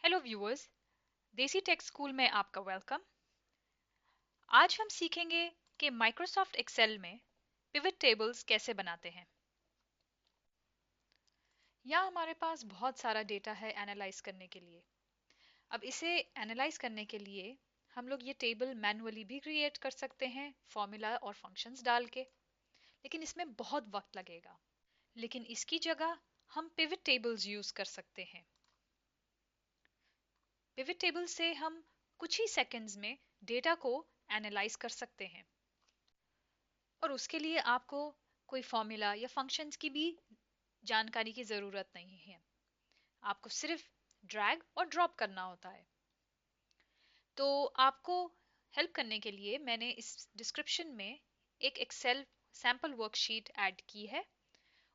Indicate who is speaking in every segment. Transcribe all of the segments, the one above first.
Speaker 1: Hello viewers, देसी take school में आपका वेलकम। आज हम सीखेंगे कि माइक्रोसॉफ्ट एक्सेल में पिवट टेबल्स कैसे बनाते हैं। यहाँ हमारे पास बहुत सारा डेटा है एनालाइज करने के लिए। अब इसे एनालाइज करने के लिए हम लोग ये टेबल मैनुअली भी क्रिएट कर सकते हैं फॉर्मूला और फंक्शंस डाल के, लेकिन इसमें बहुत वक्त लगेगा। लेकिन इसकी जगह हम पिवट टेबल्स यूज कर सकते हैं। पिवट टेबल से हम कुछ ही सेकंड्स में डेटा को एनालाइज कर सकते हैं और उसके लिए आपको कोई फॉर्मूला या फंक्शंस की भी जानकारी की ज़रूरत नहीं है। आपको सिर्फ ड्रैग और ड्रॉप करना होता है। तो आपको हेल्प करने के लिए मैंने इस डिस्क्रिप्शन में एक एक्सेल सैम्पल वर्कशीट ऐड की है।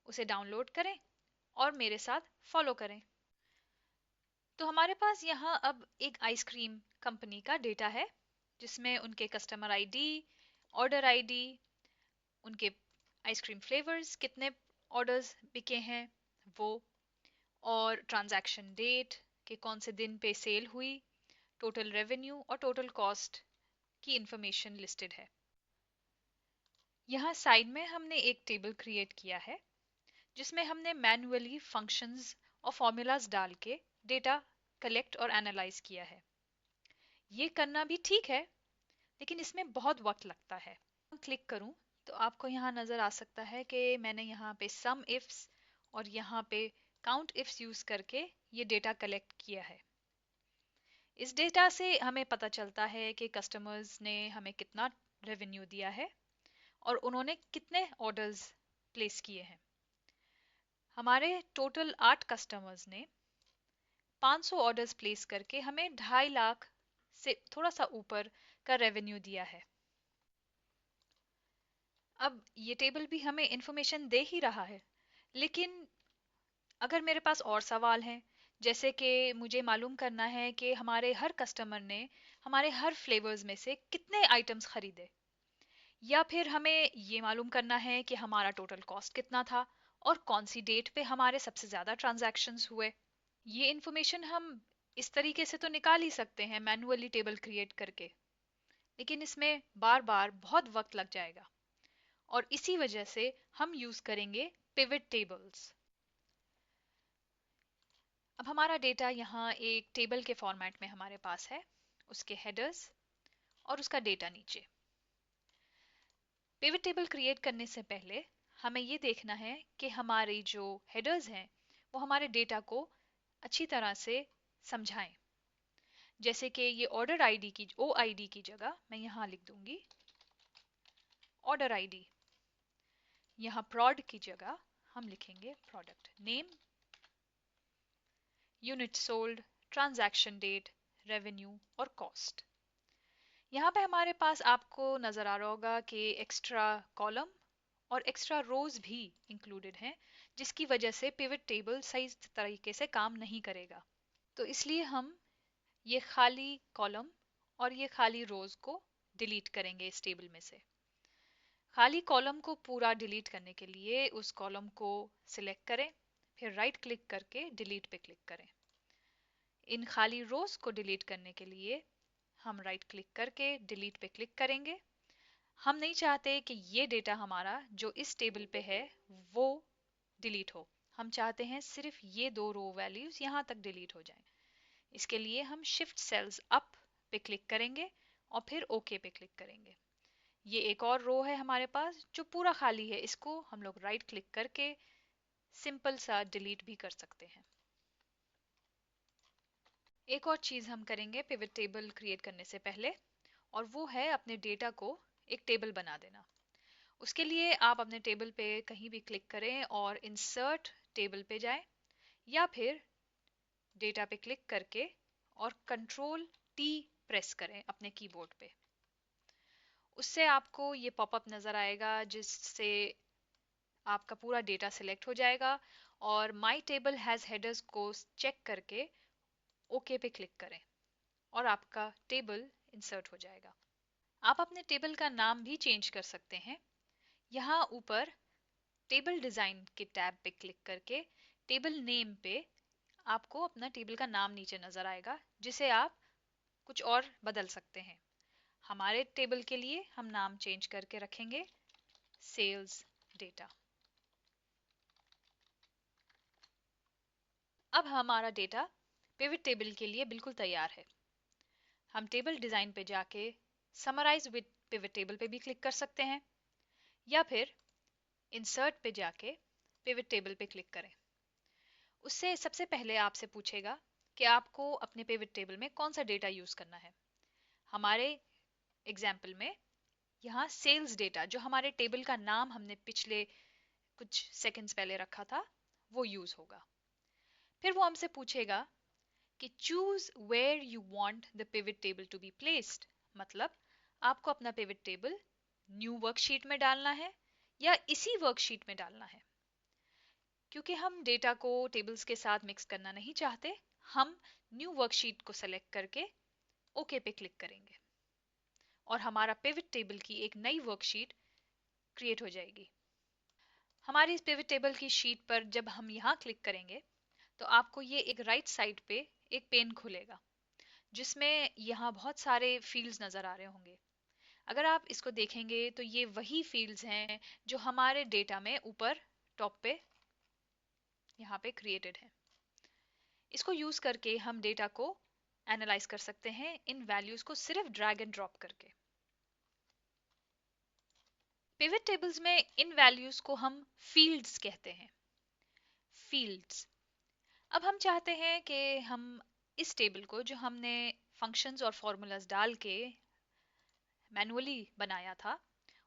Speaker 1: उसे डाउनलोड करें और मेरे साथ फॉलो करें। तो हमारे पास यहाँ अब एक आइसक्रीम कंपनी का डेटा है, जिसमें उनके कस्टमर आईडी, ऑर्डर आईडी, उनके आइसक्रीम फ्लेवर्स, कितने ऑर्डर्स बिके हैं वो, और ट्रांजैक्शन डेट कि कौन से दिन पे सेल हुई, टोटल रेवेन्यू और टोटल कॉस्ट की इंफॉर्मेशन लिस्टेड है। यहाँ साइड में हमने एक टेबल क्रिएट किया है जिसमें हमने मैन्युअली फंक्शंस और फॉर्मूलाज डाल के डेटा कलेक्ट और एनालाइज किया है। ये करना भी ठीक है, लेकिन इसमें बहुत वक्त लगता है। क्लिक करूं तो आपको यहाँ नजर आ सकता है कि मैंने यहाँ पे सम इफ्स और यहाँ पे काउंट इफ्स यूज करके ये डेटा कलेक्ट किया है। इस डेटा से हमें पता चलता है कि कस्टमर्स ने हमें कितना रेवेन्यू दिया है और उन्होंने कितने ऑर्डर्स प्लेस किए हैं। हमारे टोटल 8 कस्टमर्स ने 500 ऑर्डर्स प्लेस करके हमें 2.5 लाख से थोड़ा सा ऊपर का रेवेन्यू दिया है। अब ये टेबल भी हमें इंफॉर्मेशन दे ही रहा है, लेकिन अगर मेरे पास और सवाल हैं, जैसे कि मुझे मालूम करना है कि हमारे हर कस्टमर ने हमारे हर फ्लेवर्स में से कितने आइटम्स खरीदे, या फिर हमें ये मालूम करना है कि हमारा टोटल कॉस्ट कितना था और कौन सी डेट पे हमारे सबसे ज़्यादा ट्रांजैक्शंस हुए, ये इंफॉर्मेशन हम इस तरीके से तो निकाल ही सकते हैं मैन्युअली टेबल क्रिएट करके, लेकिन इसमें बार बार बहुत वक्त लग जाएगा और इसी वजह से हम यूज़ करेंगे पिवट टेबल्स। अब हमारा डेटा यहाँ एक टेबल के फॉर्मेट में हमारे पास है, उसके हेडर्स और उसका डेटा नीचे। पिवट टेबल क्रिएट करने से पहले हमें ये देखना है कि हमारी जो हेडर्स हैं वो हमारे डेटा को अच्छी तरह से समझाएं। जैसे कि ये ऑर्डर आईडी की OID की जगह मैं यहाँ लिख दूंगी ऑर्डर आईडी। यहाँ प्रॉड की जगह हम लिखेंगे product name, unit sold, transaction date, revenue और कॉस्ट। यहाँ पे हमारे पास आपको नजर आ रहा होगा कि एक्स्ट्रा कॉलम और एक्स्ट्रा रोज भी इंक्लूडेड हैं, जिसकी वजह से पिवट टेबल सही तरीके से काम नहीं करेगा। तो इसलिए हम ये खाली कॉलम और ये खाली रोज को डिलीट करेंगे इस टेबल में से। खाली कॉलम को पूरा डिलीट करने के लिए उस कॉलम को सिलेक्ट करें, फिर राइट क्लिक करके डिलीट पे क्लिक करें। इन खाली रोज को डिलीट करने के लिए हम राइट क्लिक करके डिलीट पे क्लिक करेंगे। हम नहीं चाहते कि ये डेटा हमारा जो इस टेबल पे है वो डिलीट हो। हम चाहते हैं सिर्फ ये 2 रो वैल्यूज यहाँ तक डिलीट हो जाएं। इसके लिए हम शिफ्ट सेल्स अप पे क्लिक करेंगे और फिर ओके पे क्लिक करेंगे। ये एक और रो है हमारे पास जो पूरा खाली है, इसको हम लोग राइट क्लिक करके सिंपल सा डिलीट भी कर सकते हैं। एक और चीज हम करेंगे पिवट टेबल क्रिएट करने से पहले, और वो है अपने डेटा को एक टेबल बना देना। उसके लिए आप अपने टेबल पे कहीं भी क्लिक करें और इंसर्ट टेबल पे जाएं, या फिर डेटा पे क्लिक करके और कंट्रोल T प्रेस करें अपने कीबोर्ड पे। उससे आपको ये पॉपअप नजर आएगा जिससे आपका पूरा डेटा सिलेक्ट हो जाएगा, और माई टेबल हैज हेडर्स को चेक करके ओके पे क्लिक करें और आपका टेबल इंसर्ट हो जाएगा। आप अपने टेबल का नाम भी चेंज कर सकते हैं। यहाँ ऊपर टेबल डिजाइन के टैब पे क्लिक करके टेबल नेम पे आपको अपना टेबल का नाम नीचे नजर आएगा जिसे आप कुछ और बदल सकते हैं। हमारे टेबल के लिए हम नाम चेंज करके रखेंगे सेल्स डेटा। अब हमारा डेटा पिवट टेबल के लिए बिल्कुल तैयार है। हम टेबल डिजाइन पे जाके समराइज विद पिवट टेबल पे भी क्लिक कर सकते हैं या फिर इंसर्ट पे जाके पिवट टेबल पे क्लिक करें। उससे सबसे पहले आपसे पूछेगा कि आपको अपने पिवट टेबल में कौन सा डेटा यूज करना है। हमारे एग्जाम्पल में यहाँ सेल्स डेटा, जो हमारे टेबल का नाम हमने पिछले कुछ सेकंड्स पहले रखा था, वो यूज होगा। फिर वो हमसे पूछेगा कि choose where you want the pivot table to be placed, मतलब आपको अपना पिवट टेबल न्यू वर्कशीट में डालना है या इसी वर्कशीट में डालना है। क्योंकि हम डेटा को टेबल्स के साथ मिक्स करना नहीं चाहते, हम न्यू वर्कशीट को सेलेक्ट करके ओके पे क्लिक करेंगे और हमारा पिवट टेबल की एक नई वर्कशीट क्रिएट हो जाएगी। हमारी इस पिवट टेबल की शीट पर जब हम यहाँ क्लिक करेंगे तो आपको ये एक राइट साइड पे एक पेन खुलेगा जिसमें यहाँ बहुत सारे फील्ड्स नजर आ रहे होंगे। अगर आप इसको देखेंगे तो ये वही फील्ड्स हैं जो हमारे डेटा में ऊपर टॉप पे यहाँ पे क्रिएटेड है। इसको यूज करके हम डेटा को एनालाइज कर सकते हैं इन वैल्यूज को सिर्फ ड्रैग एंड ड्रॉप करके। पिवट टेबल्स में इन वैल्यूज को हम फील्ड्स कहते हैं। फील्ड्स। अब हम चाहते हैं कि हम इस टेबल को, जो हमने फंक्शंस और फॉर्मूलाज डाल के मैनुअली बनाया था,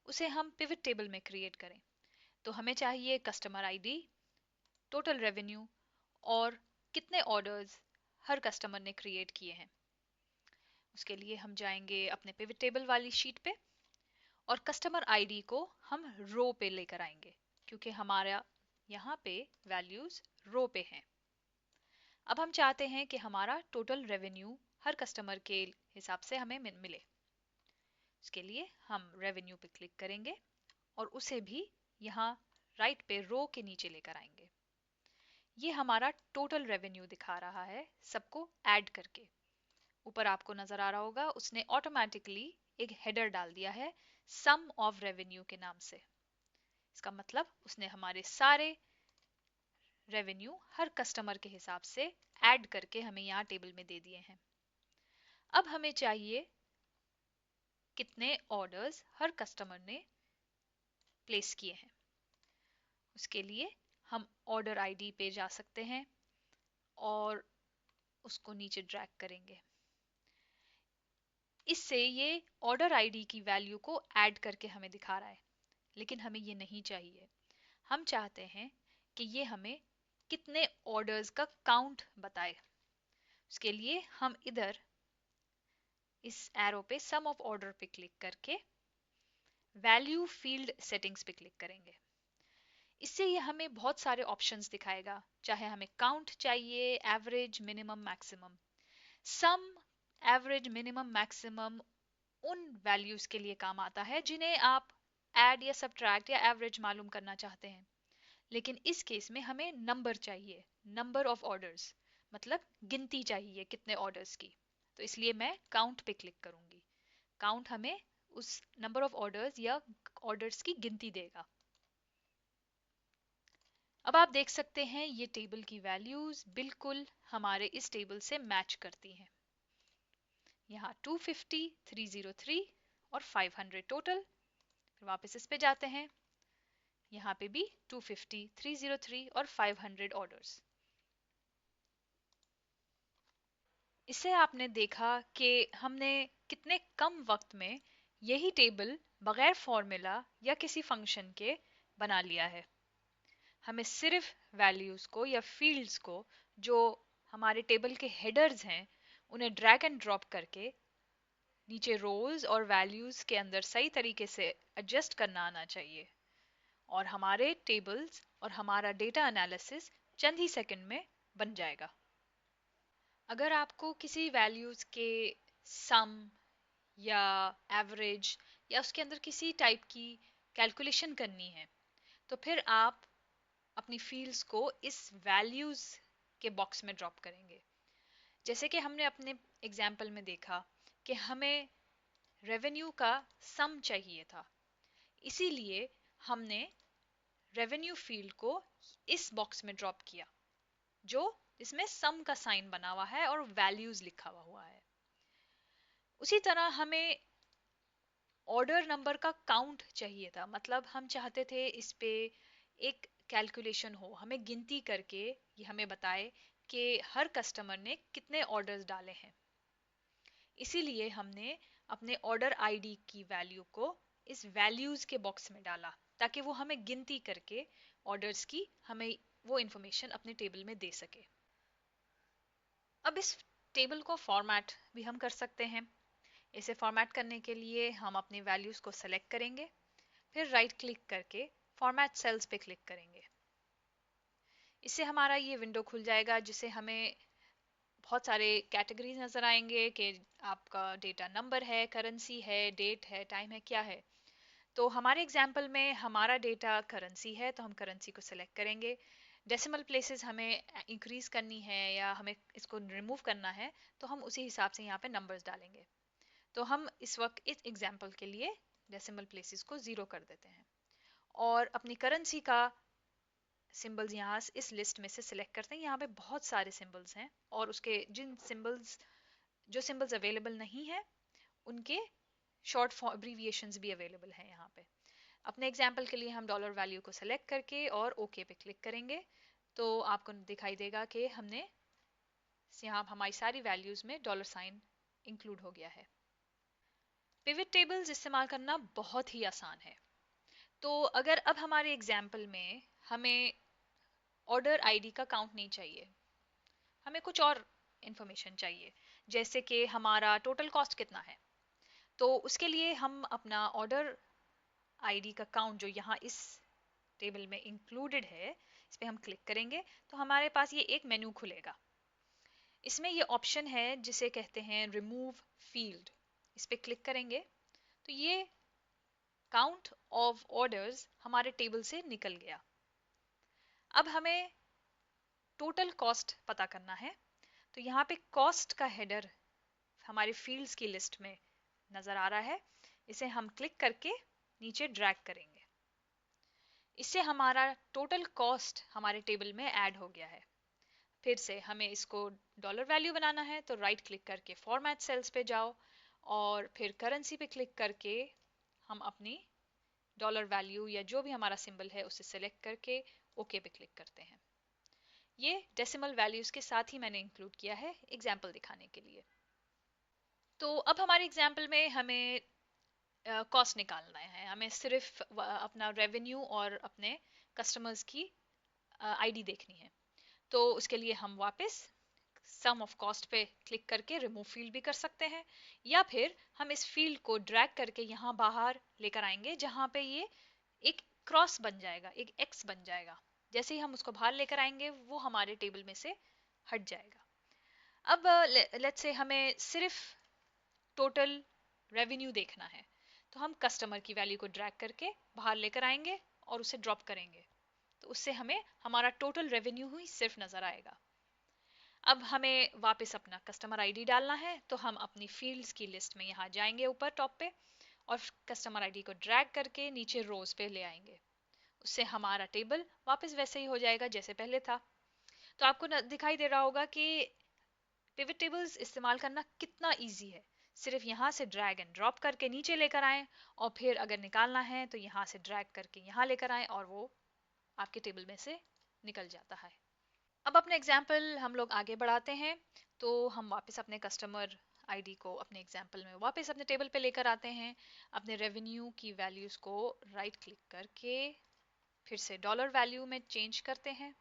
Speaker 1: उसे हम पिवट टेबल में क्रिएट करें। तो हमें चाहिए कस्टमर आईडी, टोटल रेवेन्यू और कितने ऑर्डर्स हर कस्टमर ने क्रिएट किए हैं। उसके लिए हम जाएंगे अपने पिवट टेबल वाली शीट पे और कस्टमर आईडी को हम रो पे लेकर आएंगे क्योंकि हमारा यहाँ पे वैल्यूज रो पे हैं। अब हम चाहते हैं कि हमारा टोटल रेवेन्यू हर कस्टमर के हिसाब से हमें मिले। उसके लिए हम रेवेन्यू पे क्लिक करेंगे और उसे भी यहाँ राइट पे रो के नीचे लेकर आएंगे। ये हमारा टोटल रेवेन्यू दिखा रहा है सबको ऐड करके। ऊपर आपको नजर आ रहा होगा उसने ऑटोमेटिकली एक हेडर डाल दिया है सम ऑफ रेवेन्यू के नाम से। इसका मतलब उसने हमारे सारे रेवेन्यू हर कस्टमर के हिसाब से ऐड करके हमें यहाँ टेबल में दे दिए हैं। अब हमें चाहिए कितने ऑर्डर्स हर कस्टमर ने प्लेस किए हैं। उसके लिए हम ऑर्डर आईडी पे जा सकते हैं और उसको नीचे ड्रैग करेंगे। इससे ये ऑर्डर आईडी की वैल्यू को ऐड करके हमें दिखा रहा है, लेकिन हमें ये नहीं चाहिए। हम चाहते हैं कि ये हमें कितने ऑर्डर्स का काउंट बताए। उसके लिए हम इधर इस एरो पे सम ऑफ ऑर्डर पे क्लिक करके वैल्यू फील्ड सेटिंग्स पे क्लिक करेंगे। इससे ये हमें बहुत सारे ऑप्शंस दिखाएगा, चाहे हमें काउंट चाहिए, एवरेज, मिनिमम, मैक्सिमम। सम, एवरेज, मिनिमम, मैक्सिमम उन वैल्यूज के लिए काम आता है जिन्हें आप ऐड या सब्ट्रैक्ट या एवरेज मालूम करना चाहते हैं। लेकिन इस केस में हमें नंबर चाहिए, नंबर ऑफ ऑर्डर्स, मतलब गिनती चाहिए कितने ऑर्डर्स की। तो इसलिए मैं काउंट पे क्लिक करूंगी। काउंट हमें उस नंबर ऑफ ऑर्डर्स या ऑर्डर्स की गिनती देगा। अब आप देख सकते हैं ये टेबल की वैल्यूज बिल्कुल हमारे इस टेबल से मैच करती हैं। यहाँ 250, 303 और 500 टोटल। फिर वापस इस पे जाते हैं, यहाँ पे भी 250, 303 और 500 ऑर्डर्स। इससे आपने देखा कि हमने कितने कम वक्त में यही टेबल बगैर फॉर्मूला या किसी फंक्शन के बना लिया है। हमें सिर्फ वैल्यूज को या फील्ड्स को, जो हमारे टेबल के हेडर्स हैं, उन्हें ड्रैग एंड ड्रॉप करके नीचे रोज और वैल्यूज के अंदर सही तरीके से एडजस्ट करना आना चाहिए और हमारे टेबल्स और हमारा डेटा एनालिसिस चंद ही सेकंड में बन जाएगा। अगर आपको किसी वैल्यूज के सम या एवरेज या उसके अंदर किसी टाइप की कैलकुलेशन करनी है तो फिर आप अपनी फील्ड्स को इस वैल्यूज के बॉक्स में ड्रॉप करेंगे। जैसे कि हमने अपने एग्जाम्पल में देखा कि हमें रेवेन्यू का सम चाहिए था, इसीलिए हमने रेवेन्यू फील्ड को इस बॉक्स में ड्रॉप किया जो इसमें सम का साइन बना हुआ है और वैल्यूज लिखा हुआ है। उसी तरह हमें ऑर्डर नंबर का काउंट चाहिए था, मतलब हम चाहते थे इस पे एक कैलकुलेशन हो, हमें गिनती करके ये हमें बताए कि हर कस्टमर ने कितने ऑर्डर्स डाले हैं। इसीलिए हमने अपने ऑर्डर आईडी की वैल्यू को इस वैल्यूज के बॉक्स में डाला ताकि वो हमें गिनती करके ऑर्डर्स की हमें वो इंफॉर्मेशन अपने टेबल में दे सके। अब इस टेबल को फॉर्मेट भी हम कर सकते हैं। इसे फॉर्मेट करने के लिए हम अपनी वैल्यूज को सेलेक्ट करेंगे, फिर राइट क्लिक करके फॉर्मेट सेल्स पे क्लिक करेंगे। इससे हमारा ये विंडो खुल जाएगा जिसे हमें बहुत सारे कैटेगरीज नजर आएंगे कि आपका डेटा नंबर है, करेंसी है, डेट है, टाइम है, क्या है। तो हमारे एग्जाम्पल में हमारा डेटा करेंसी है तो हम करेंसी को सिलेक्ट करेंगे। डेसिमल प्लेसेस हमें इंक्रीज करनी है या हमें इसको रिमूव करना है तो हम उसी हिसाब से यहाँ पे नंबर्स डालेंगे। तो हम इस वक्त इस एग्जाम्पल के लिए डेसिमल प्लेसेस को 0 कर देते हैं और अपनी करेंसी का सिंबल्स यहाँ इस लिस्ट में से सिलेक्ट करते हैं। यहाँ पे बहुत सारे सिंबल्स हैं और उसके जो सिंबल्स अवेलेबल नहीं है उनके शॉर्ट अब्रीविएशंस भी अवेलेबल हैं यहाँ पे। अपने एग्जाम्पल के लिए हम डॉलर वैल्यू को सिलेक्ट करके और ओके पे क्लिक करेंगे तो आपको दिखाई देगा कि हमने यहाँ हमारी सारी वैल्यूज में डॉलर साइन इंक्लूड हो गया है। पिवट टेबल्स इस्तेमाल करना बहुत ही आसान है। तो अगर अब हमारे एग्जाम्पल में हमें ऑर्डर आईडी का काउंट नहीं चाहिए, हमें कुछ और इंफॉर्मेशन चाहिए, जैसे कि हमारा टोटल कॉस्ट कितना है, तो उसके लिए हम अपना ऑर्डर आईडी का काउंट जो यहाँ इस टेबल में इंक्लूडेड है इस पे हम क्लिक करेंगे तो हमारे पास ये एक मेन्यू खुलेगा। इसमें ये ऑप्शन है जिसे कहते हैं रिमूव फील्ड। इस पे क्लिक करेंगे तो ये काउंट ऑफ ऑर्डर्स हमारे टेबल से निकल गया। अब हमें टोटल कॉस्ट पता करना है तो यहाँ पे कॉस्ट का हेडर हमारे फील्ड्स की लिस्ट में नजर आ रहा है। इसे हम क्लिक करके नीचे ड्रैग करेंगे। इससे हमारा टोटल कॉस्ट हमारे टेबल में ऐड हो गया है। फिर से हमें इसको डॉलर वैल्यू बनाना है तो राइट क्लिक करके फॉर्मेट सेल्स पे जाओ और फिर करेंसी पे क्लिक करके हम अपनी डॉलर वैल्यू या जो भी हमारा सिंबल है उसे सेलेक्ट करके ओके पे क्लिक करते हैं। ये डेसिमल वैल्यूज के साथ ही मैंने इंक्लूड किया है एग्जाम्पल दिखाने के लिए। तो अब हमारे एग्जाम्पल में हमें कॉस्ट निकालना है, हमें सिर्फ अपना रेवेन्यू और अपने कस्टमर्स की आईडी देखनी है। तो उसके लिए हम वापस सम ऑफ कॉस्ट पे क्लिक करके रिमूव फील्ड भी कर सकते हैं या फिर हम इस फील्ड को ड्रैग करके यहाँ बाहर लेकर आएंगे जहाँ पे ये एक क्रॉस बन जाएगा, एक एक्स बन जाएगा। जैसे ही हम उसको बाहर लेकर आएंगे वो हमारे टेबल में से हट जाएगा। अब लेट्स से हमें सिर्फ टोटल रेवेन्यू देखना है तो हम कस्टमर की वैल्यू को ड्रैग करके बाहर लेकर आएंगे और उसे ड्रॉप करेंगे तो उससे हमें हमारा टोटल रेवेन्यू ही सिर्फ नजर आएगा। अब हमें वापस अपना कस्टमर आईडी डालना है तो हम अपनी फील्ड्स की लिस्ट में यहाँ जाएंगे ऊपर टॉप पे और कस्टमर आईडी को ड्रैग करके नीचे रोज पे ले आएंगे। उससे हमारा टेबल वापस वैसे ही हो जाएगा जैसे पहले था। तो आपको दिखाई दे रहा होगा कि पिवट टेबल्स इस्तेमाल करना कितना इजी है। सिर्फ यहाँ से ड्रैग एंड ड्रॉप करके नीचे लेकर आएं और फिर अगर निकालना है तो यहाँ से ड्रैग करके यहाँ लेकर आएं और वो आपके टेबल में से निकल जाता है। अब अपने एग्जाम्पल हम लोग आगे बढ़ाते हैं तो हम वापस अपने कस्टमर आईडी को अपने एग्जाम्पल में वापस अपने टेबल पे लेकर आते हैं। अपने रेवेन्यू की वैल्यूज को राइट क्लिक करके फिर से डॉलर वैल्यू में चेंज करते हैं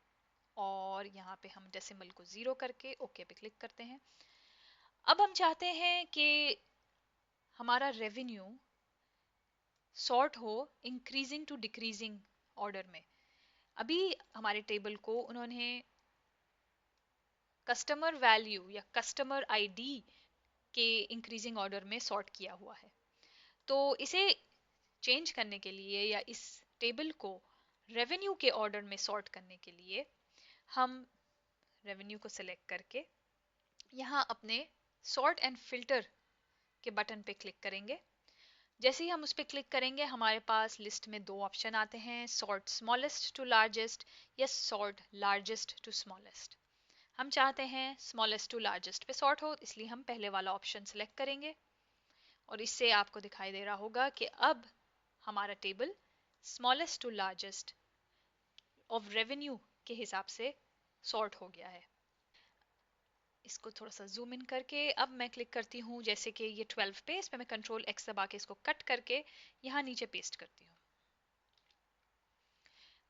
Speaker 1: और यहाँ पे हम डेसिमल को 0 करके ओके पे क्लिक करते हैं। अब हम चाहते हैं कि हमारा रेवेन्यू सॉर्ट हो इंक्रीजिंग टू डिक्रीजिंग ऑर्डर में। अभी हमारे टेबल को उन्होंने कस्टमर वैल्यू या कस्टमर आईडी के इंक्रीजिंग ऑर्डर में सॉर्ट किया हुआ है। तो इसे चेंज करने के लिए या इस टेबल को रेवेन्यू के ऑर्डर में सॉर्ट करने के लिए हम रेवेन्यू को सिलेक्ट करके यहाँ अपने सॉर्ट एंड फिल्टर के बटन पे क्लिक करेंगे। जैसे ही हम उस पर क्लिक करेंगे हमारे पास लिस्ट में दो ऑप्शन आते हैं, सॉर्ट स्मॉलेस्ट टू लार्जेस्ट या सॉर्ट लार्जेस्ट टू स्मॉलेस्ट। हम चाहते हैं स्मॉलेस्ट टू लार्जेस्ट पे सॉर्ट हो, इसलिए हम पहले वाला ऑप्शन सेलेक्ट करेंगे और इससे आपको दिखाई दे रहा होगा कि अब हमारा table smallest to largest of revenue के हिसाब से सॉर्ट हो गया है। इसको थोड़ा सा जूम इन करके अब मैं क्लिक करती हूँ, जैसे कि ये 12 पे, इस पे मैं कंट्रोल एक्स दबा के इसको कट करके यहाँ नीचे पेस्ट करती हूँ।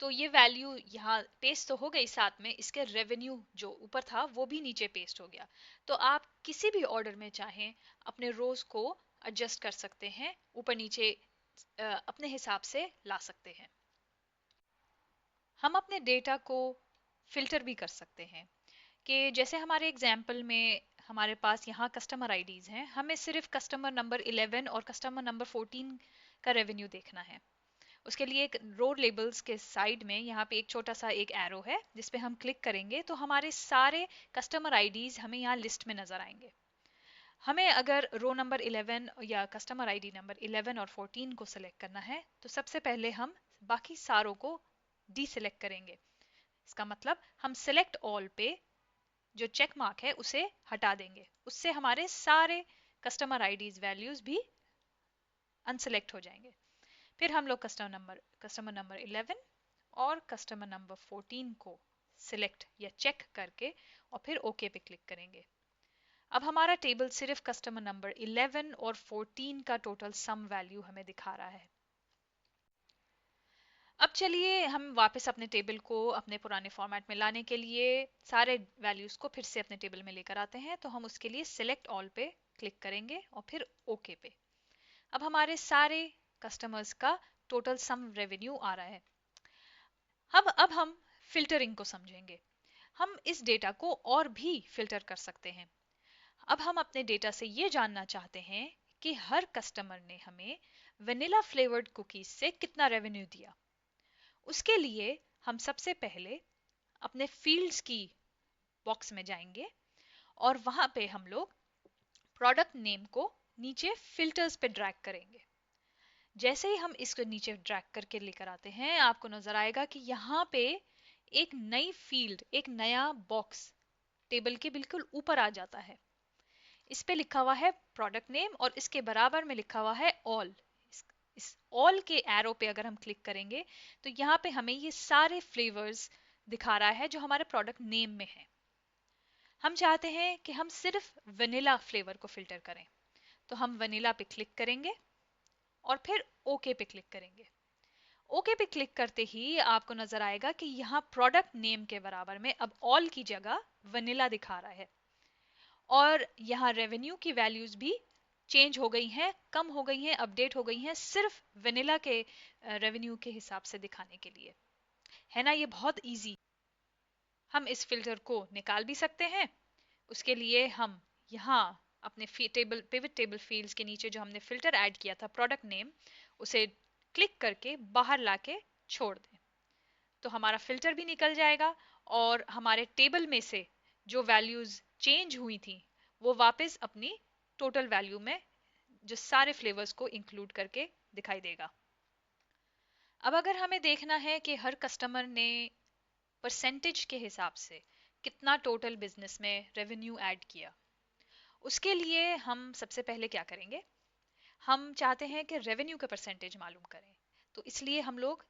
Speaker 1: तो ये वैल्यू यहाँ पेस्ट तो हो गई, साथ में इसके रेवेन्यू जो ऊपर था वो भी नीचे पेस्ट हो गया। तो आप किसी भी ऑर्डर में चाहें अपने रोज को एडजस्ट कर सकते हैं, ऊपर नीचे अपने हिसाब से ला सकते हैं। हम अपने डेटा को फिल्टर भी कर सकते हैं कि जैसे हमारे एग्जाम्पल में हमारे पास यहाँ कस्टमर आईडीज हैं, हमें सिर्फ कस्टमर नंबर 11 और कस्टमर नंबर 14 का रेवेन्यू देखना है। उसके लिए एक रो लेबल्स के साइड में यहाँ पे एक छोटा सा एक एरो है जिस पे हम क्लिक करेंगे तो हमारे सारे कस्टमर आईडीज हमें यहाँ लिस्ट में नजर आएंगे। हमें अगर रो नंबर 11 या कस्टमर आईडी नंबर 11 और 14 को सिलेक्ट करना है तो सबसे पहले हम बाकी सारों को डीसिलेक्ट करेंगे। इसका मतलब हम सिलेक्ट ऑल पे जो चेक मार्क है उसे हटा देंगे, उससे हमारे सारे कस्टमर आईडीज वैल्यूज भी अनसेलेक्ट हो जाएंगे। फिर हम लोग कस्टमर नंबर 11 और कस्टमर नंबर 14 को सिलेक्ट या चेक करके और फिर ओके पे क्लिक करेंगे। अब हमारा टेबल सिर्फ कस्टमर नंबर 11 और 14 का टोटल सम वैल्यू हमें दिखा रहा है। अब चलिए हम वापस अपने टेबल को अपने पुराने फॉर्मेट में लाने के लिए सारे वैल्यूज को फिर से अपने टेबल में लेकर आते हैं। तो हम उसके लिए सिलेक्ट ऑल पे क्लिक करेंगे और फिर ओके पे। अब हमारे सारे कस्टमर्स का टोटल सम रेवेन्यू आ रहा है। अब हम फिल्टरिंग को समझेंगे। हम इस डेटा को और भी फिल्टर कर सकते हैं। अब हम अपने डेटा से ये जानना चाहते हैं कि हर कस्टमर ने हमें वनीला फ्लेवर्ड कुकीज से कितना रेवेन्यू दिया। उसके लिए हम सबसे पहले अपने फील्ड्स की बॉक्स में जाएंगे और वहां पे हम लोग प्रोडक्ट नेम को नीचे फिल्टर्स पे ड्रैग करेंगे। जैसे ही हम इसको नीचे ड्रैग करके लेकर आते हैं आपको नजर आएगा कि यहाँ पे एक नई फील्ड, एक नया बॉक्स टेबल के बिल्कुल ऊपर आ जाता है। इस पे लिखा हुआ है प्रोडक्ट नेम और इसके बराबर में लिखा हुआ है ऑल। इस ऑल के एरो पे अगर हम क्लिक करेंगे तो यहाँ पे हमें ये सारे फ्लेवर्स दिखा रहा है जो हमारे प्रोडक्ट नेम में है। हम चाहते हैं कि हम सिर्फ वनीला फ्लेवर को फिल्टर करें, तो हम वनीला पे क्लिक करेंगे और फिर ओके पे क्लिक करेंगे। ओके पे क्लिक करते ही आपको नजर आएगा कि यहाँ प्रोडक्ट नेम के बराबर में अब ऑल की जगह वनीला दिखा रहा है और यहाँ रेवेन्यू की वैल्यूज भी चेंज हो गई हैं, कम हो गई हैं, अपडेट हो गई हैं, सिर्फ वनीला के रेवेन्यू के हिसाब से दिखाने के लिए। है ना ये बहुत इजी। हम इस फिल्टर को निकाल भी सकते हैं। उसके लिए हम यहाँ अपने पिवट टेबल फील्ड्स के नीचे जो हमने फिल्टर ऐड किया था प्रोडक्ट नेम, उसे क्लिक करके बाहर लाके छोड़ दें तो हमारा फिल्टर भी निकल जाएगा और हमारे टेबल में से जो वैल्यूज चेंज हुई थी वो वापस अपनी टोटल वैल्यू में जो सारे फ्लेवर्स को इंक्लूड करके दिखाई देगा। अब अगर हमें देखना है कि हर कस्टमर ने परसेंटेज के हिसाब से कितना टोटल बिजनेस में रेवेन्यू ऐड किया, उसके लिए हम सबसे पहले क्या करेंगे, हम चाहते हैं कि रेवेन्यू का परसेंटेज मालूम करें। तो इसलिए हम लोग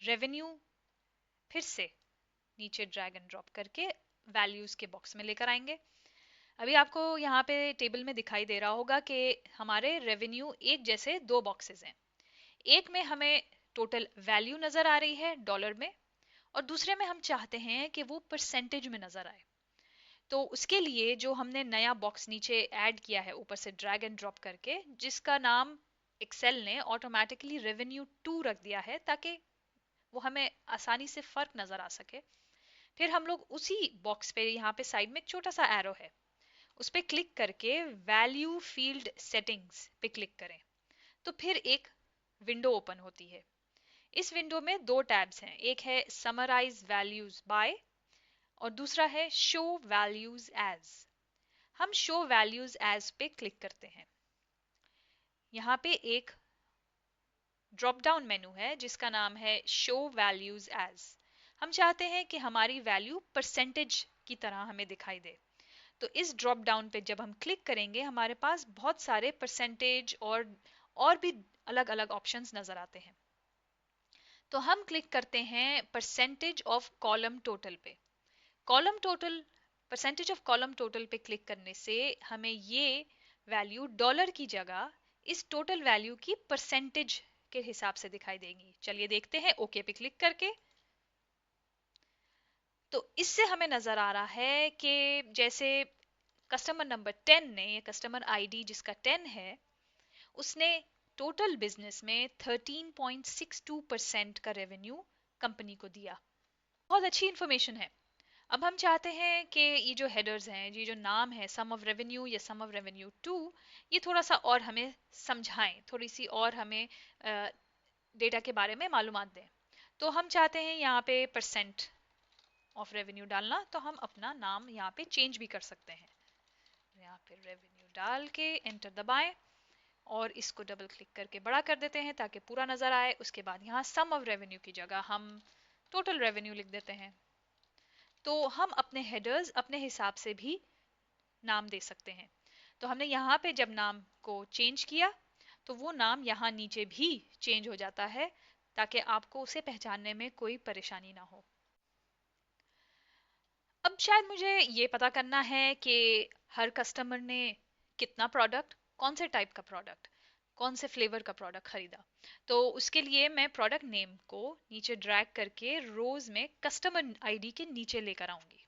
Speaker 1: रेवेन्यू फिर से नीचे ड्रैग एंड ड्रॉप करके वैल्यूज के बॉक्स में लेकर आएंगे। अभी आपको यहाँ पे टेबल में दिखाई दे रहा होगा कि हमारे रेवेन्यू एक जैसे दो बॉक्सेस हैं। एक में हमें टोटल वैल्यू नजर आ रही है डॉलर में और दूसरे में हम चाहते हैं कि वो परसेंटेज में नजर आए। तो उसके लिए जो हमने नया बॉक्स नीचे ऐड किया है ऊपर से ड्रैग एंड ड्रॉप करके, जिसका नाम एक्सेल ने ऑटोमेटिकली रेवेन्यू 2 रख दिया है ताकि वो हमें आसानी से फर्क नजर आ सके। फिर हम लोग उसी बॉक्स पे यहाँ पे साइड में एक छोटा सा एरो है, उस पे क्लिक करके वैल्यू फील्ड सेटिंग्स पे क्लिक करें तो फिर एक विंडो ओपन होती है। इस विंडो में दो टैब्स हैं, एक है समराइज वैल्यूज बाय और दूसरा है शो वैल्यूज एज। हम शो वैल्यूज एज पे क्लिक करते हैं। यहाँ पे एक ड्रॉप डाउन मेनू है जिसका नाम है शो वैल्यूज एज। हम चाहते हैं कि हमारी वैल्यू परसेंटेज की तरह हमें दिखाई दे। तो इस ड्रॉप डाउन पे जब हम क्लिक करेंगे हमारे पास बहुत सारे परसेंटेज और भी अलग अलग ऑप्शंस नजर आते हैं। तो हम क्लिक करते हैं परसेंटेज ऑफ कॉलम टोटल पे। Column total, percentage of column total पे क्लिक करने से हमें ये वैल्यू डॉलर की जगह इस टोटल वैल्यू की परसेंटेज के हिसाब से दिखाई देगी। चलिए देखते हैं ओके पे क्लिक करके। तो इससे हमें नजर आ रहा है कि जैसे कस्टमर नंबर 10 ने, या कस्टमर आईडी जिसका 10 है, उसने टोटल बिजनेस में 13.62% का रेवेन्यू कंपनी को दिया। बहुत अच्छी इंफॉर्मेशन है। अब हम चाहते हैं कि ये जो हेडर्स हैं, ये जो नाम है सम ऑफ रेवेन्यू या सम ऑफ रेवेन्यू टू, ये थोड़ा सा और हमें समझाएं, थोड़ी सी और हमें डेटा के बारे में मालूमात दें। तो हम चाहते हैं यहाँ पे परसेंट ऑफ रेवेन्यू डालना, तो हम अपना नाम यहाँ पे चेंज भी कर सकते हैं। यहाँ पे रेवेन्यू डाल के एंटर दबाएं और इसको डबल क्लिक करके बड़ा कर देते हैं ताकि पूरा नजर आए। उसके बाद यहाँ सम ऑफ रेवेन्यू की जगह हम टोटल रेवेन्यू लिख देते हैं। तो हम अपने हेडर्स अपने हिसाब से भी नाम दे सकते हैं। तो हमने यहाँ पे जब नाम को चेंज किया तो वो नाम यहाँ नीचे भी चेंज हो जाता है ताकि आपको उसे पहचानने में कोई परेशानी ना हो। अब शायद मुझे ये पता करना है कि हर कस्टमर ने कितना प्रोडक्ट, कौन से टाइप का प्रोडक्ट, कौन से फ्लेवर का प्रोडक्ट खरीदा। तो उसके लिए मैं प्रोडक्ट नेम को नीचे ड्रैग करके रोज में कस्टमर आईडी के नीचे लेकर आऊंगी।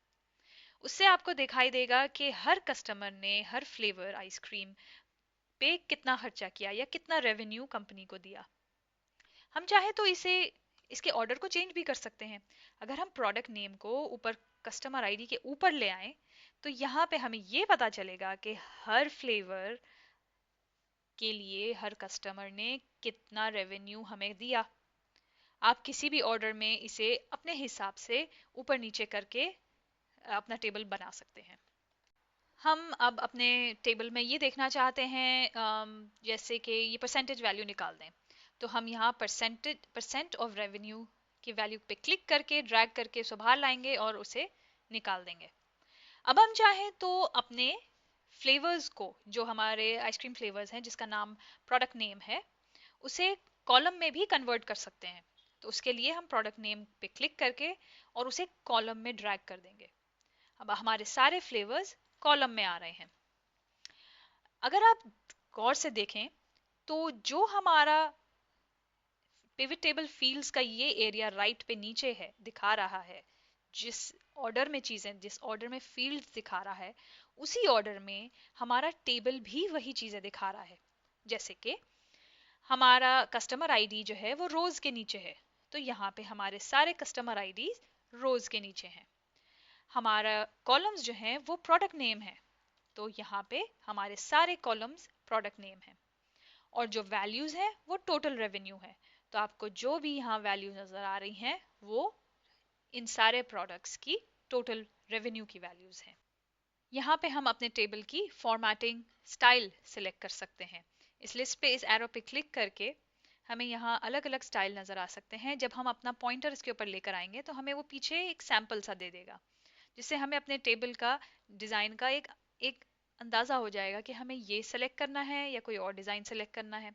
Speaker 1: उससे आपको दिखाई देगा कि हर कस्टमर ने हर फ्लेवर आइसक्रीम पे कितना खर्चा किया या कितना रेवेन्यू कंपनी को दिया। हम चाहे तो इसके ऑर्डर को चेंज भी कर सकते हैं। अगर हम प्रोडक्ट नेम को ऊपर कस्टमर आईडी के ऊपर ले आए तो यहाँ पे हमें ये पता चलेगा कि हर फ्लेवर के लिए हर कस्टमर ने कितना रेवेन्यू हमें दिया। आप किसी भी ऑर्डर में इसे अपने हिसाब से ऊपर नीचे करके अपना टेबल बना सकते हैं। हम अब अपने टेबल में ये देखना चाहते हैं जैसे कि ये परसेंटेज वैल्यू निकाल दें। तो हम यहाँ परसेंट ऑफ रेवेन्यू की वैल्यू पे क्लिक करके ड्रैग करके उसे बाहर लाएंगे और उसे निकाल देंगे। अब हम चाहें तो अपने फ्लेवर्स को, जो हमारे आइसक्रीम फ्लेवर्स हैं जिसका नाम प्रोडक्ट नेम है, उसे कॉलम में भी कन्वर्ट कर सकते हैं। तो उसके लिए हम प्रोडक्ट नेम पे क्लिक करके और उसे कॉलम में ड्रैग कर देंगे। अब हमारे सारे फ्लेवर्स कॉलम में आ रहे हैं। अगर आप गौर से देखें तो जो हमारा पिवट टेबल फील्ड्स का ये एरिया राइट पे नीचे है दिखा रहा है, जिस ऑर्डर में चीजें, जिस ऑर्डर में फील्ड्स दिखा रहा है, उसी ऑर्डर में हमारा टेबल भी वही चीजें दिखा रहा है। जैसे कि हमारा कस्टमर आईडी जो है वो रोज के नीचे है, तो यहाँ पे हमारे सारे कस्टमर आईडी रोज के नीचे हैं। हमारा कॉलम्स जो हैं वो प्रोडक्ट नेम है, तो यहाँ पे हमारे सारे कॉलम्स प्रोडक्ट नेम है। और जो वैल्यूज है वो टोटल रेवेन्यू है। तो आपको जो भी यहाँ वैल्यूज नजर आ रही हैं वो इन सारे प्रोडक्ट्स की टोटल रेवेन्यू की वैल्यूज हैं। यहाँ पे हम अपने टेबल की फॉर्मेटिंग स्टाइल सिलेक्ट कर सकते हैं। इस लिस्ट पे इस एरो पे क्लिक करके हमें यहाँ अलग अलग स्टाइल नजर आ सकते हैं। जब हम अपना पॉइंटर इसके ऊपर लेकर आएंगे तो हमें वो पीछे एक सैंपल सा दे देगा, जिससे हमें अपने टेबल का डिजाइन का एक अंदाजा हो जाएगा कि हमें ये सेलेक्ट करना है या कोई और डिजाइन सेलेक्ट करना है।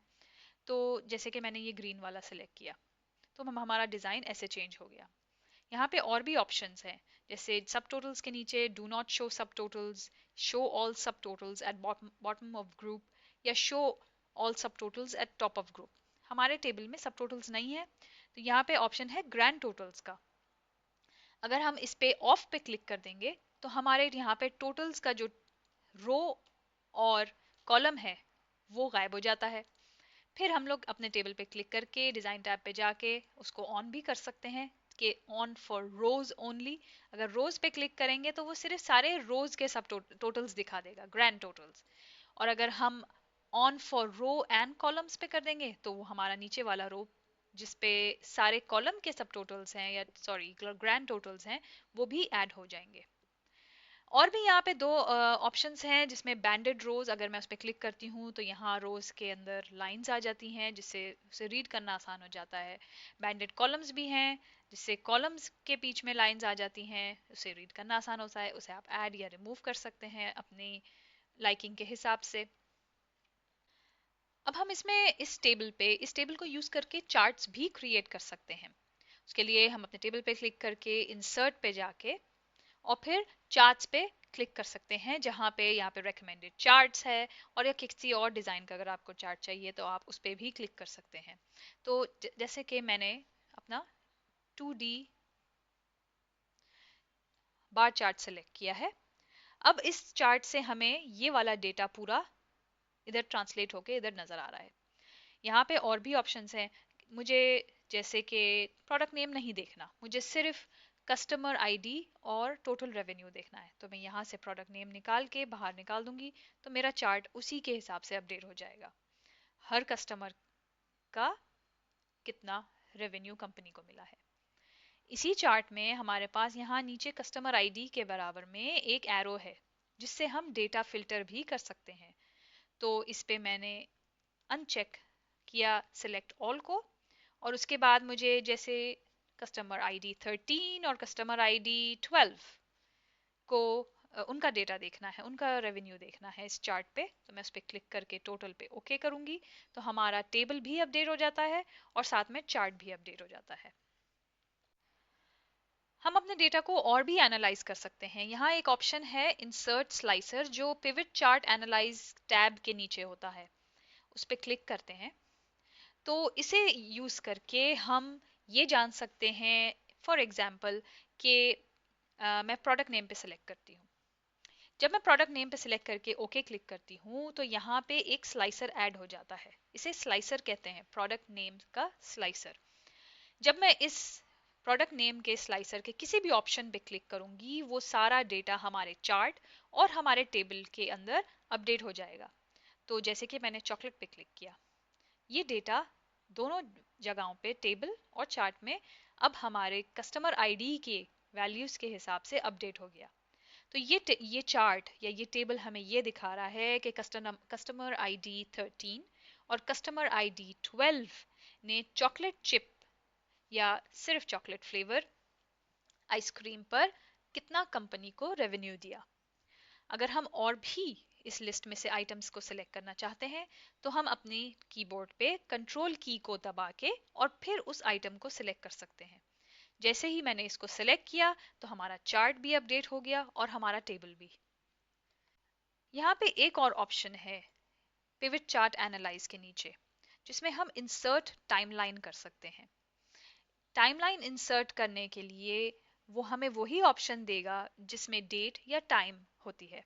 Speaker 1: तो जैसे कि मैंने ये ग्रीन वाला सेलेक्ट किया तो हमारा डिजाइन ऐसे चेंज हो गया। यहाँ पे और भी ऑप्शंस हैं, जैसे सब टोटल्स के नीचे डू नॉट शो सब टोटल्स, शो ऑल सब totals at bottom of group, या शो ऑल सब totals eight top of group. हमारे टेबल में सब टोटल्स नहीं है तो यहाँ पे ऑप्शन है ग्रैंड टोटल्स का। अगर हम इस पे ऑफ पे क्लिक कर देंगे तो हमारे यहाँ पे टोटल्स का जो रो और कॉलम है वो गायब हो जाता है। फिर हम लोग अपने टेबल पे क्लिक करके डिजाइन टैब पे जाके उसको ऑन भी कर सकते हैं कि ऑन फॉर रोज ओनली। अगर रोज पे क्लिक करेंगे तो वो सिर्फ सारे रोज के सब टोटल्स दिखा देगा, ग्रैंड टोटल्स। और अगर हम on for row and columns पे कर देंगे तो वो हमारा नीचे वाला रो जिसपे सारे कॉलम के सब टोटल्स हैं, या सॉरी ग्रैंड टोटल्स हैं, वो भी ऐड हो जाएंगे। और भी यहाँ पे दो ऑप्शंस हैं जिसमें बैंडेड रोज, अगर मैं उस पर क्लिक करती हूँ तो यहाँ रोज के अंदर लाइंस आ जाती हैं जिससे उसे रीड करना आसान हो जाता है। बैंडेड कॉलम्स भी हैं जिससे कॉलम्स के बीच में लाइंस आ जाती हैं, उसे रीड करना आसान होता है। उसे आप ऐड या रिमूव कर सकते हैं अपनी लाइकिंग के हिसाब से। अब हम इसमें इस टेबल को यूज करके चार्ट्स भी क्रिएट कर सकते हैं। उसके लिए हम अपने टेबल पे क्लिक करके इंसर्ट पे जाके और फिर चार्ट्स पे क्लिक कर सकते हैं, जहाँ पे यहाँ पे रेकमेंडेड चार्ट्स है, और या किसी और डिज़ाइन का अगर आपको चार्ट चाहिए तो आप उस पर भी क्लिक कर सकते हैं। तो जैसे कि मैंने अपना 2D बार चार्ट सेलेक्ट किया है। अब इस चार्ट से हमें ये वाला डेटा पूरा इधर ट्रांसलेट होके इधर नज़र आ रहा है। यहाँ पे और भी ऑप्शंस हैं। मुझे जैसे कि प्रोडक्ट नेम नहीं देखना, मुझे सिर्फ कस्टमर आईडी और टोटल रेवेन्यू देखना है, तो मैं यहाँ से प्रोडक्ट नेम निकाल के बाहर निकाल दूंगी, तो मेरा चार्ट उसी के हिसाब से अपडेट हो जाएगा। हर कस्टमर का कितना रेवेन्यू कंपनी को मिला है। इसी चार्ट में हमारे पास यहाँ नीचे कस्टमर आईडी के बराबर में एक एरो है जिससे हम डेटा फिल्टर भी कर सकते हैं। तो इस पे मैंने अनचेक किया सिलेक्ट ऑल को, और उसके बाद मुझे जैसे कस्टमर आईडी 13 और कस्टमर आईडी 12 को उनका डेटा देखना है, उनका रेवेन्यू देखना है इस चार्ट पे, तो मैं उस पर क्लिक करके टोटल पे ओके करूंगी। तो हमारा टेबल भी अपडेट हो जाता है और साथ में चार्ट भी अपडेट हो जाता है। हम अपने डेटा को और भी एनालाइज कर सकते हैं। यहाँ एक ऑप्शन है इंसर्ट स्लाइसर, जो पिवट चार्ट एनालाइज टैब के नीचे होता है। उस पर क्लिक करते हैं तो इसे यूज करके हम ये जान सकते हैं, फॉर एग्जाम्पल कि मैं प्रोडक्ट नेम पे सिलेक्ट करती हूँ। जब मैं प्रोडक्ट नेम पे सिलेक्ट करके ओके क्लिक करती हूँ तो यहाँ पे एक स्लाइसर ऐड हो जाता है। इसे स्लाइसर कहते हैं, प्रोडक्ट नेम का स्लाइसर। जब मैं इस प्रोडक्ट नेम के स्लाइसर के किसी भी ऑप्शन पे क्लिक करूंगी, वो सारा डेटा हमारे चार्ट और हमारे टेबल के अंदर अपडेट हो जाएगा। तो जैसे कि मैंने चॉकलेट पे क्लिक किया, ये डेटा दोनों जगहों पे टेबल और चार्ट में अब हमारे कस्टमर आईडी के वैल्यूज के हिसाब से अपडेट हो गया। तो ये चार्ट या ये टेबल हमें ये दिखा रहा है कि कस्टमर आईडी 13 और कस्टमर आईडी 12 ने चॉकलेट चिप या सिर्फ चॉकलेट फ्लेवर आइसक्रीम पर कितना कंपनी को रेवेन्यू दिया। अगर हम और भी इस लिस्ट में से आइटम्स को सिलेक्ट करना चाहते हैं तो हम अपनी कीबोर्ड पे कंट्रोल की को दबा के और फिर उस आइटम को सिलेक्ट कर सकते हैं। जैसे ही मैंने इसको सिलेक्ट किया तो हमारा चार्ट भी अपडेट हो गया और हमारा टेबल भी। यहाँ पे एक और ऑप्शन है पिवट चार्ट एनालाइज के नीचे, जिसमें हम इंसर्ट टाइमलाइन कर सकते हैं। टाइमलाइन इंसर्ट करने के लिए वो हमें वही ऑप्शन देगा जिसमें डेट या टाइम होती है।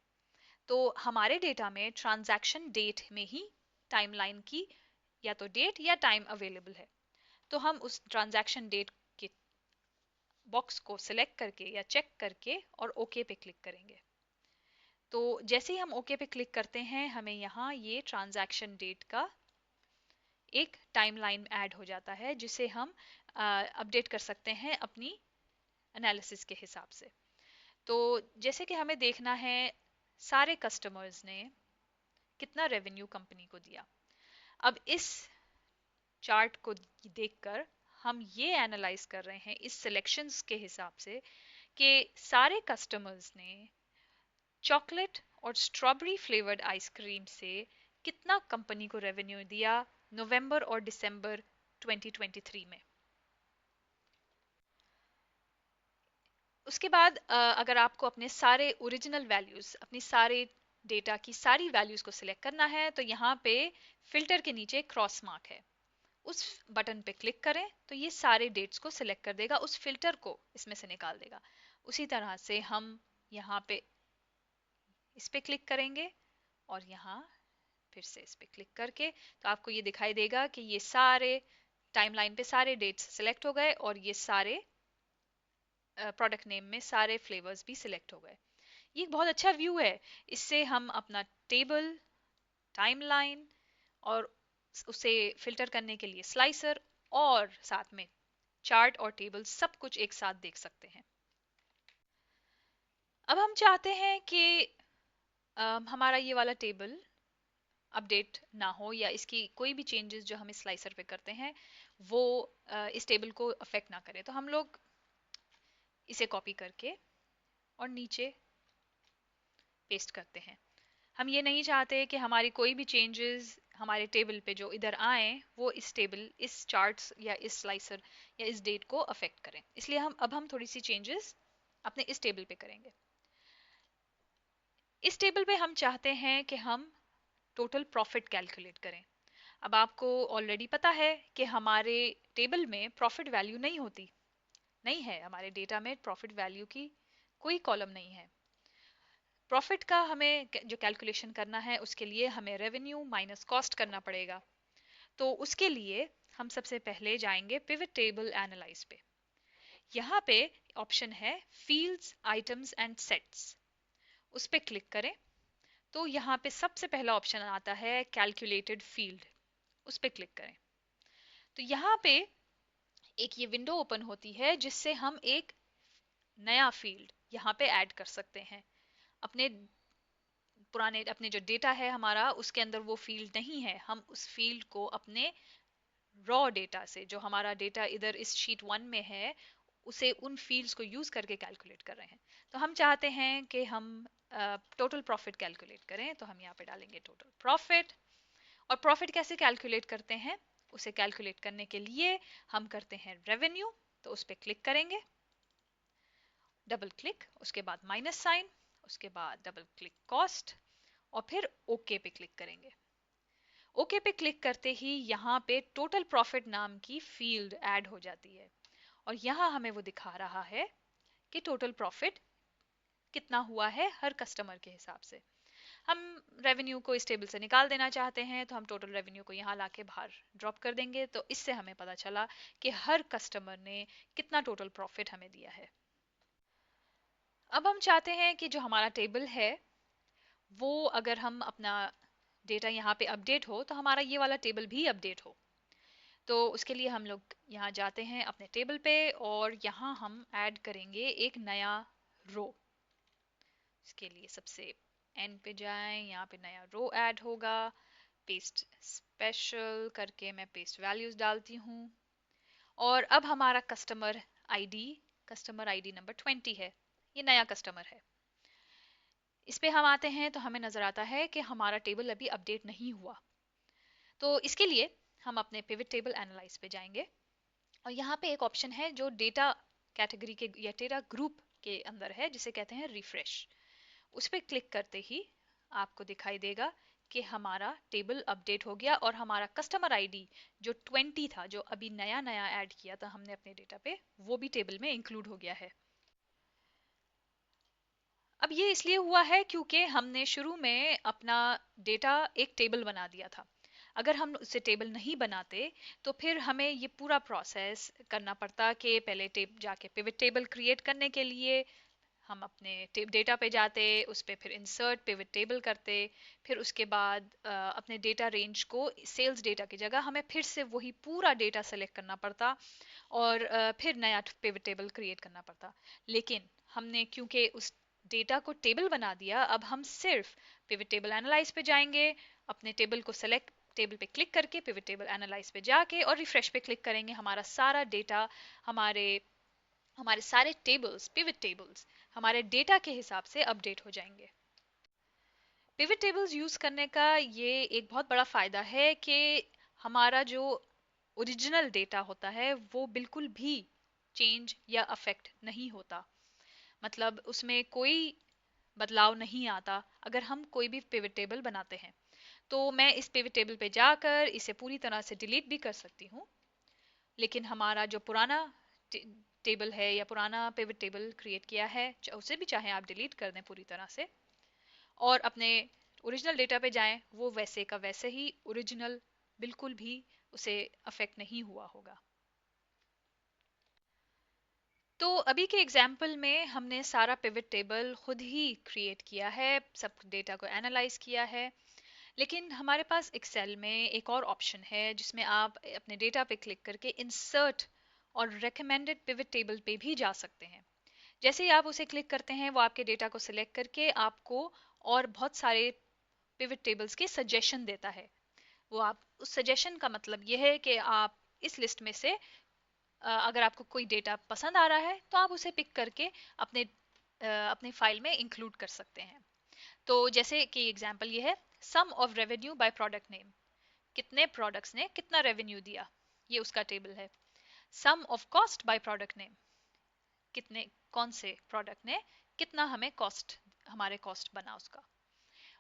Speaker 1: तो हमारे डेटा में ट्रांजैक्शन डेट में ही टाइमलाइन की या तो डेट या टाइम अवेलेबल है, तो हम उस ट्रांजैक्शन डेट के बॉक्स को सिलेक्ट करके या चेक करके और ओके पे क्लिक करेंगे। तो जैसे ही हम ओके पे क्लिक करते हैं, हमें यहाँ ये ट्रांजैक्शन डेट का एक टाइमलाइन ऐड हो जाता है जिसे हम अपडेट कर सकते हैं अपनी एनालिसिस के हिसाब से। तो जैसे कि हमें देखना है सारे कस्टमर्स ने कितना रेवेन्यू कंपनी को दिया। अब इस चार्ट को देखकर हम ये एनालाइज कर रहे हैं इस सिलेक्शंस के हिसाब से कि सारे कस्टमर्स ने चॉकलेट और स्ट्रॉबेरी फ्लेवर्ड आइसक्रीम से कितना कंपनी को रेवेन्यू दिया नवंबर और दिसंबर 2023 में। उसके बाद अगर आपको अपने सारे ओरिजिनल वैल्यूज, अपनी सारे डेटा की सारी वैल्यूज को सिलेक्ट करना है तो यहाँ पे फिल्टर के नीचे क्रॉस मार्क है, उस बटन पे क्लिक करें तो ये सारे डेट्स को सिलेक्ट कर देगा, उस फिल्टर को इसमें से निकाल देगा। उसी तरह से हम यहाँ पे इस पे क्लिक करेंगे और यहाँ फिर से इस पे क्लिक करके तो आपको ये दिखाई देगा कि ये सारे टाइमलाइन पे सारे डेट्स सिलेक्ट हो गए और ये सारे प्रोडक्ट नेम में सारे फ्लेवर्स भी सिलेक्ट हो गए। ये एक बहुत अच्छा व्यू है। इससे हम अपना टेबल, टाइमलाइन और उसे फिल्टर करने के लिए स्लाइसर और साथ में चार्ट और टेबल सब कुछ एक साथ देख सकते हैं। अब हम चाहते हैं कि हमारा ये वाला टेबल अपडेट ना हो या इसकी कोई भी चेंजेस जो हम इस स्लाइसर पे करते हैं वो इस टेबल को अफेक्ट ना करे। तो हम लोग इसे कॉपी करके और नीचे पेस्ट करते हैं। हम ये नहीं चाहते कि हमारी कोई भी चेंजेस हमारे टेबल पे जो इधर आए वो इस टेबल, इस चार्ट्स या इस स्लाइसर या इस डेट को अफेक्ट करें। इसलिए हम थोड़ी सी चेंजेस अपने इस टेबल पे करेंगे। इस टेबल पे हम चाहते हैं कि हम टोटल प्रॉफिट कैलकुलेट करें। अब आपको ऑलरेडी पता है कि हमारे टेबल में प्रॉफिट वैल्यू नहीं होती, नहीं है हमारे डेटा में प्रॉफिट वैल्यू की कोई कॉलम नहीं है। प्रॉफिट का हमें जो कैलकुलेशन करना है उसके लिए हमें रेवेन्यू माइनस कॉस्ट करना पड़ेगा। तो उसके लिए हम सबसे पहले जाएंगे पिवट टेबल एनालाइज पे। यहाँ पे ऑप्शन है फील्ड्स, आइटम्स एंड सेट्स, उस पर क्लिक करें। तो यहाँ पे सबसे पहला ऑप्शन आता है कैलकुलेटेड फील्ड, उस पर क्लिक करें। तो यहाँ पे एक ये विंडो ओपन होती है जिससे हम एक नया फील्ड यहाँ पे ऐड कर सकते हैं। अपने अपने जो डेटा है हमारा उसके अंदर वो फील्ड नहीं है, हम उस फील्ड को अपने रॉ डेटा से, जो हमारा डेटा इधर इस शीट 1 में है, उसे उन फील्ड्स को यूज करके कैलकुलेट कर रहे हैं। तो हम चाहते हैं कि हम टोटल प्रॉफिट कैलकुलेट करें, तो हम यहाँ पे डालेंगे टोटल प्रॉफिट। और प्रॉफिट कैसे कैलकुलेट करते हैं, उसे कैलकुलेट करने के लिए हम करते हैं रेवेन्यू। तो उस पर क्लिक करेंगे, डबल क्लिक, उसके बाद माइनस साइन, उसके बाद डबल क्लिक कॉस्ट और फिर ओके पे क्लिक करेंगे। ओके पे क्लिक करते ही यहाँ पे टोटल प्रॉफिट नाम की फील्ड ऐड हो जाती है और यहाँ हमें वो दिखा रहा है कि टोटल प्रॉफिट कितना हुआ है हर कस्टमर के हिसाब से। हम रेवेन्यू को इस टेबल से निकाल देना चाहते हैं तो हम टोटल रेवेन्यू को यहाँ लाके बाहर ड्रॉप कर देंगे। तो इससे हमें पता चला कि हर कस्टमर ने कितना टोटल प्रॉफिट हमें दिया है। अब हम चाहते हैं कि जो हमारा टेबल है वो, अगर हम अपना डेटा यहाँ पे अपडेट हो तो हमारा ये वाला टेबल भी अपडेट हो। तो उसके लिए हम लोग यहाँ जाते हैं अपने टेबल पे और यहाँ हम ऐड करेंगे एक नया रो। इसके लिए सबसे एंड पे जाएं, यहाँ पे नया रो ऐड होगा। पेस्ट स्पेशल करके मैं पेस्ट वैल्यूज डालती हूँ और अब हमारा कस्टमर आईडी नंबर 20 है, ये नया कस्टमर है। इस पे हम आते हैं तो हमें नजर आता है कि हमारा टेबल अभी अपडेट नहीं हुआ। तो इसके लिए हम अपने पिवट टेबल एनालाइज पे जाएंगे और यहाँ पे एक ऑप्शन है जो डेटा कैटेगरी के या डेटा ग्रुप के अंदर है जिसे कहते हैं रिफ्रेश। उस पर क्लिक करते ही आपको दिखाई देगा कि हमारा टेबल अपडेट हो गया और हमारा कस्टमर आईडी जो 20 था, जो अभी नया नया ऐड किया था हमने अपने डेटा पे, वो भी टेबल में इंक्लूड हो गया है। अब ये इसलिए हुआ है क्योंकि हमने शुरू में अपना डेटा एक टेबल बना दिया था। अगर हम उसे टेबल नहीं बनाते तो फिर हमें ये पूरा प्रोसेस करना पड़ता कि पहले जाके पिवट टेबल क्रिएट करने के लिए हम अपने डेटा पे जाते, उस पर फिर इंसर्ट पिवट टेबल करते, फिर उसके बाद अपने डेटा रेंज को सेल्स डेटा की जगह हमें फिर से वही पूरा डेटा सेलेक्ट करना पड़ता और फिर नया पिवट टेबल क्रिएट करना पड़ता। लेकिन हमने क्योंकि उस डेटा को टेबल बना दिया, अब हम सिर्फ पिवट टेबल एनालाइज पे जाएंगे, अपने टेबल को सेलेक्ट, टेबल पे क्लिक करके पिवट टेबल एनालाइज पे जाके और रिफ्रेश पे क्लिक करेंगे, हमारा सारा डेटा, हमारे हमारे सारे टेबल्स, पिवट टेबल्स हमारे डेटा के हिसाब से अपडेट हो जाएंगे। पिवट टेबल्स यूज करने का ये एक बहुत बड़ा फायदा है कि हमारा जो ओरिजिनल डेटा होता है वो बिल्कुल भी चेंज या अफेक्ट नहीं होता। मतलब उसमें कोई बदलाव नहीं आता अगर हम कोई भी पिवट टेबल बनाते हैं। तो मैं इस पिवट टेबल पे जाकर इसे पूरी तरह से डिलीट भी कर सकती हूँ, लेकिन हमारा जो पुराना टेबल है या पुराना पिवट टेबल क्रिएट किया है उसे भी चाहे आप डिलीट कर दें पूरी तरह से और अपने ओरिजिनल डेटा पे जाएं, वो वैसे का वैसे ही ओरिजिनल, बिल्कुल भी उसे अफेक्ट नहीं हुआ होगा। तो अभी के एग्जाम्पल में हमने सारा पिवट टेबल खुद ही क्रिएट किया है, सब डेटा को एनालाइज किया है। लेकिन हमारे पास एक्सेल में एक और ऑप्शन है जिसमें आप अपने डेटा पे क्लिक करके इंसर्ट और रेकमेंडेड पिवट टेबल पे भी जा सकते हैं। जैसे ही आप उसे क्लिक करते हैं वो आपके डेटा को सिलेक्ट करके आपको और बहुत सारे पिवट टेबल्स के सजेशन देता है। वो आप उस सजेशन का मतलब यह है कि आप इस लिस्ट में से अगर आपको कोई डेटा पसंद आ रहा है तो आप उसे पिक करके अपने अपने फाइल में इंक्लूड कर सकते हैं। तो जैसे कि एग्जांपल ये है, sum of revenue by product name, कितने प्रोडक्ट्स ने कितना रेवेन्यू दिया, ये उसका टेबल है। Sum of cost by product name, कितने कौन से प्रोडक्ट ने कितना हमें कॉस्ट, हमारे कॉस्ट बना उसका।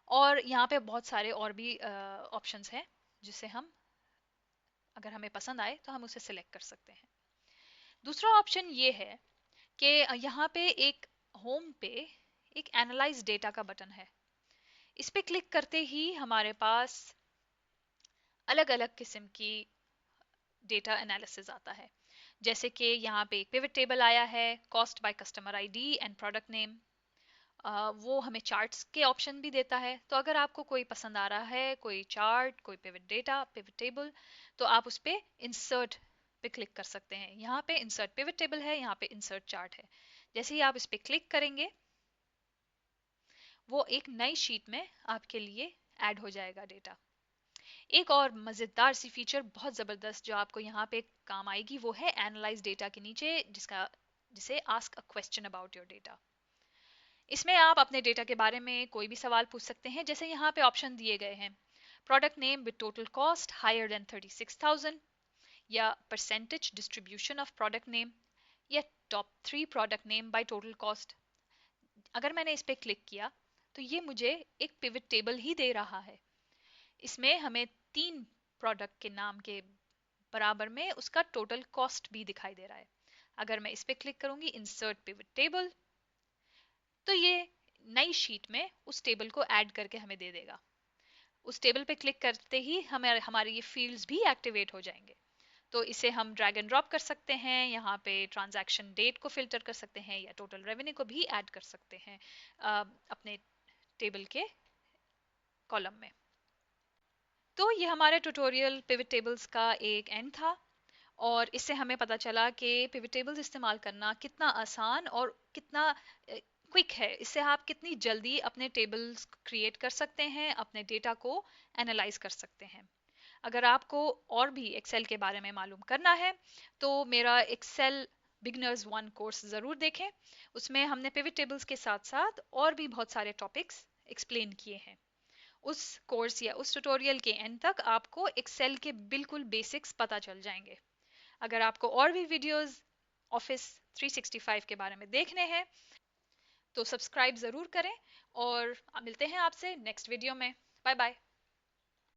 Speaker 1: और यहाँ पे बहुत सारे और भी ऑप्शंस हैं जिसे हम अगर हमें पसंद आए तो हम उसे सिलेक्ट कर सकते हैं। दूसरा ऑप्शन ये है कि यहाँ पे एक होम पे एक एनालाइज डेटा का बटन है। इस पे क्लिक करते ही हमारे पास अलग अलग किस्म की डेटा एनालिसिस आता है। जैसे कि यहाँ पे एक पिवट टेबल आया है, cost by customer ID and product name. वो हमें चार्ट्स के ऑप्शन भी देता है। तो अगर आपको कोई पसंद आ रहा है, कोई चार्ट, कोई पिवट डेटा, पिवट टेबल, तो आप उस पे इंसर्ट पे क्लिक कर सकते हैं। यहाँ पे इंसर्ट पिवट टेबल है, यहाँ पे इंसर्ट चार्ट है। जैसे ही आप इस पे क्लिक करेंगे वो एक नई शीट में आपके लिए ऐड हो जाएगा डेटा। एक और मजेदार सी फीचर बहुत जबरदस्त जो आपको यहाँ पे काम आएगी वो है एनालाइज डेटा के नीचे जिसे ask a question about your data. इसमें आप अपने डेटा के बारे में कोई भी सवाल पूछ सकते हैं। जैसे यहाँ पे ऑप्शन दिए गए हैं, product name with total cost higher than 36,000, या percentage distribution of product name, या top 3 product name by total cost. अगर मैंने इस पे क्लिक किया तो ये मुझे एक पिवट टेबल ही दे रहा है। इसमें हमें 3 प्रोडक्ट के नाम के बराबर में उसका टोटल कॉस्ट भी दिखाई दे रहा है। अगर मैं इस पे क्लिक करूंगी इंसर्ट पिवट टेबल, तो ये नई शीट में उस टेबल को ऐड करके हमें दे देगा। उस टेबल पे क्लिक करते ही हमें हमारे ये फील्ड्स भी एक्टिवेट हो जाएंगे। तो इसे हम ड्रैग एंड ड्रॉप कर सकते हैं, यहाँ पे ट्रांजैक्शन डेट को फिल्टर कर सकते हैं या टोटल रेवेन्यू को भी ऐड कर सकते हैं अपने टेबल के कॉलम में। तो ये हमारे ट्यूटोरियल पिवट टेबल्स का एक एंड था, और इससे हमें पता चला कि पिवट टेबल्स इस्तेमाल करना कितना आसान और कितना क्विक है। इससे आप कितनी जल्दी अपने टेबल्स क्रिएट कर सकते हैं, अपने डेटा को एनालाइज कर सकते हैं। अगर आपको और भी एक्सेल के बारे में मालूम करना है तो मेरा एक्सेल बिगनर्स 1 कोर्स ज़रूर देखें। उसमें हमने पिवट टेबल्स के साथ साथ और भी बहुत सारे टॉपिक्स एक्सप्लेन किए हैं। उस कोर्स या उस ट्यूटोरियल के एंड तक आपको एक्सेल के बिल्कुल बेसिक्स पता चल जाएंगे। अगर आपको और भी वीडियोस ऑफिस 365 के बारे में देखने हैं तो सब्सक्राइब ज़रूर करें, और मिलते हैं आपसे नेक्स्ट वीडियो में। Bye bye.